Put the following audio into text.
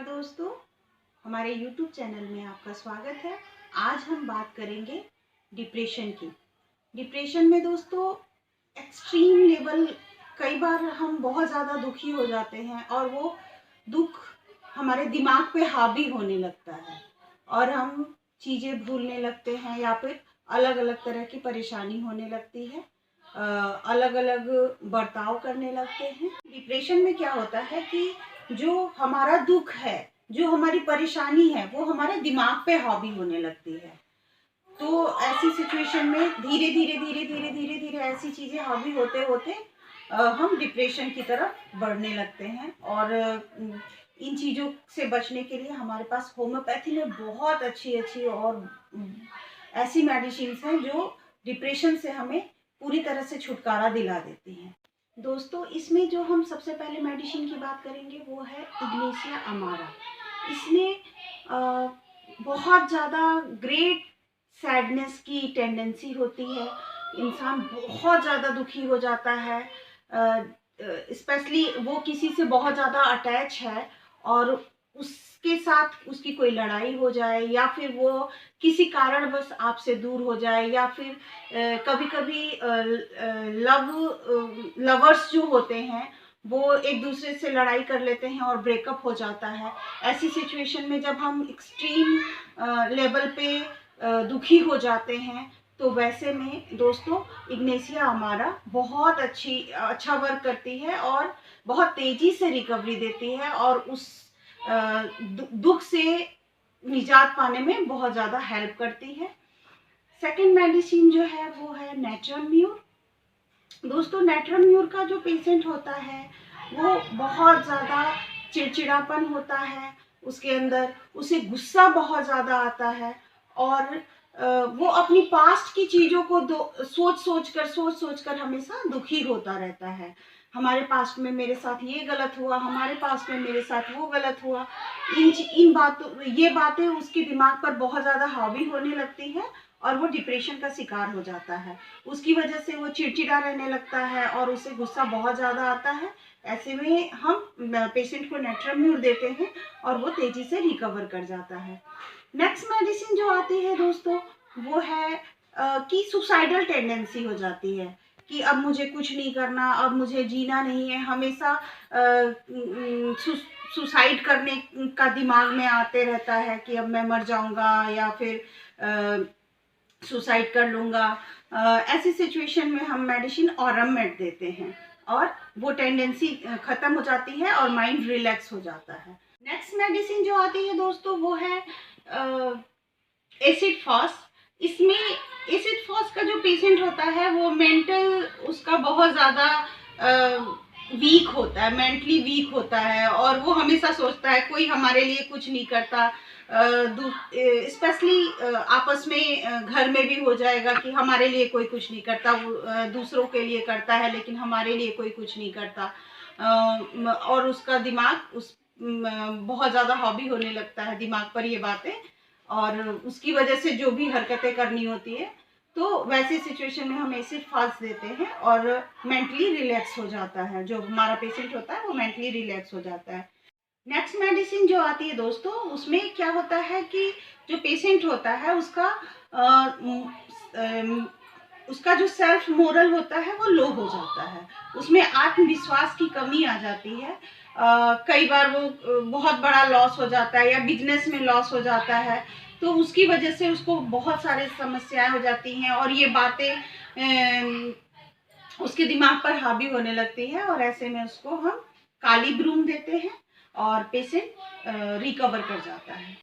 नमस्कार दोस्तों, हमारे YouTube चैनल में आपका स्वागत है। आज हम बात करेंगे डिप्रेशन की। डिप्रेशन में दोस्तों एक्सट्रीम लेवल, कई बार हम बहुत ज़्यादा दुखी हो जाते हैं और वो दुख हमारे दिमाग पे हावी होने लगता है और हम चीज़ें भूलने लगते हैं या फिर अलग अलग तरह की परेशानी होने लगती है, अलग अलग बर्ताव करने लगते हैं। डिप्रेशन में क्या होता है कि जो हमारा दुख है, जो हमारी परेशानी है, वो हमारे दिमाग पे हावी होने लगती है। तो ऐसी सिचुएशन में धीरे धीरे धीरे धीरे धीरे धीरे ऐसी चीज़ें हावी होते होते हम डिप्रेशन की तरफ बढ़ने लगते हैं। और इन चीज़ों से बचने के लिए हमारे पास होम्योपैथी में बहुत अच्छी अच्छी और ऐसी मेडिसिन्स हैं जो डिप्रेशन से हमें पूरी तरह से छुटकारा दिला देती हैं। दोस्तों, इसमें जो हम सबसे पहले मेडिसिन की बात करेंगे वो है इग्नेशिया अमारा। इसमें बहुत ज़्यादा ग्रेट सैडनेस की टेंडेंसी होती है, इंसान बहुत ज़्यादा दुखी हो जाता है, स्पेशली वो किसी से बहुत ज़्यादा अटैच है और उसके साथ उसकी कोई लड़ाई हो जाए या फिर वो किसी कारणवश आपसे दूर हो जाए या फिर कभी कभी लवर्स जो होते हैं वो एक दूसरे से लड़ाई कर लेते हैं और ब्रेकअप हो जाता है। ऐसी सिचुएशन में जब हम एक्सट्रीम लेवल पे दुखी हो जाते हैं तो वैसे में दोस्तों इग्नेशिया अमारा बहुत अच्छा वर्क करती है और बहुत तेज़ी से रिकवरी देती है और उस दुख से निजात पाने में बहुत ज़्यादा हेल्प करती है। सेकंड मेडिसिन जो है वो है नेट्रम म्यूर। दोस्तों, नेट्रम म्यूर का जो पेशेंट होता है वो बहुत ज़्यादा चिड़चिड़ापन होता है, उसके अंदर उसे गुस्सा बहुत ज़्यादा आता है और वो अपनी पास्ट की चीज़ों को सोच सोच कर हमेशा दुखी होता रहता है। हमारे पास्ट में मेरे साथ ये गलत हुआ, हमारे पास्ट में मेरे साथ वो गलत हुआ। ये बातें उसके दिमाग पर बहुत ज़्यादा हावी होने लगती हैं और वो डिप्रेशन का शिकार हो जाता है। उसकी वजह से वो चिड़चिड़ा रहने लगता है और उसे गुस्सा बहुत ज़्यादा आता है। ऐसे में हम पेशेंट को नेट्रम म्यूर देते हैं और वो तेज़ी से रिकवर कर जाता है। नेक्स्ट मेडिसिन जो आती है दोस्तों वो है कि सुसाइडल टेंडेंसी हो जाती है कि अब मुझे कुछ नहीं करना, अब मुझे जीना नहीं है, हमेशा सुसाइड करने का दिमाग में आते रहता है कि अब मैं मर जाऊंगा या फिर सुसाइड कर लूँगा। ऐसी सिचुएशन में हम मेडिसिन ऑरम मेड देते हैं और वो टेंडेंसी ख़त्म हो जाती है और माइंड रिलैक्स हो जाता है। नेक्स्ट मेडिसिन जो आती है दोस्तों वो है एसिड फास्ट। इसमें एसिड फास्ट का जो पेशेंट होता है वो मेंटल उसका बहुत ज़्यादा वीक होता है, मेंटली वीक होता है और वो हमेशा सोचता है कोई हमारे लिए कुछ नहीं करता। स्पेशली आपस में घर में भी हो जाएगा कि हमारे लिए कोई कुछ नहीं करता, वो दूसरों के लिए करता है लेकिन हमारे लिए कोई कुछ नहीं करता। और उसका दिमाग बहुत ज़्यादा हावी होने लगता है दिमाग पर ये बातें और उसकी वजह से जो भी हरकतें करनी होती है। तो वैसी सिचुएशन में हम एसिड फास्ट देते हैं और मेंटली रिलैक्स हो जाता है, जो हमारा पेशेंट होता है वो मेंटली रिलैक्स हो जाता है। नेक्स्ट मेडिसिन जो आती है दोस्तों उसमें क्या होता है कि जो पेशेंट होता है उसका जो सेल्फ मोरल होता है वो लो हो जाता है, उसमें आत्मविश्वास की कमी आ जाती है। कई बार वो बहुत बड़ा लॉस हो जाता है या बिजनेस में लॉस हो जाता है तो उसकी वजह से उसको बहुत सारे समस्याएं हो जाती हैं और ये बातें उसके दिमाग पर हावी होने लगती है और ऐसे में उसको हम काली ब्रूम देते हैं और पेशेंट रिकवर कर जाता है।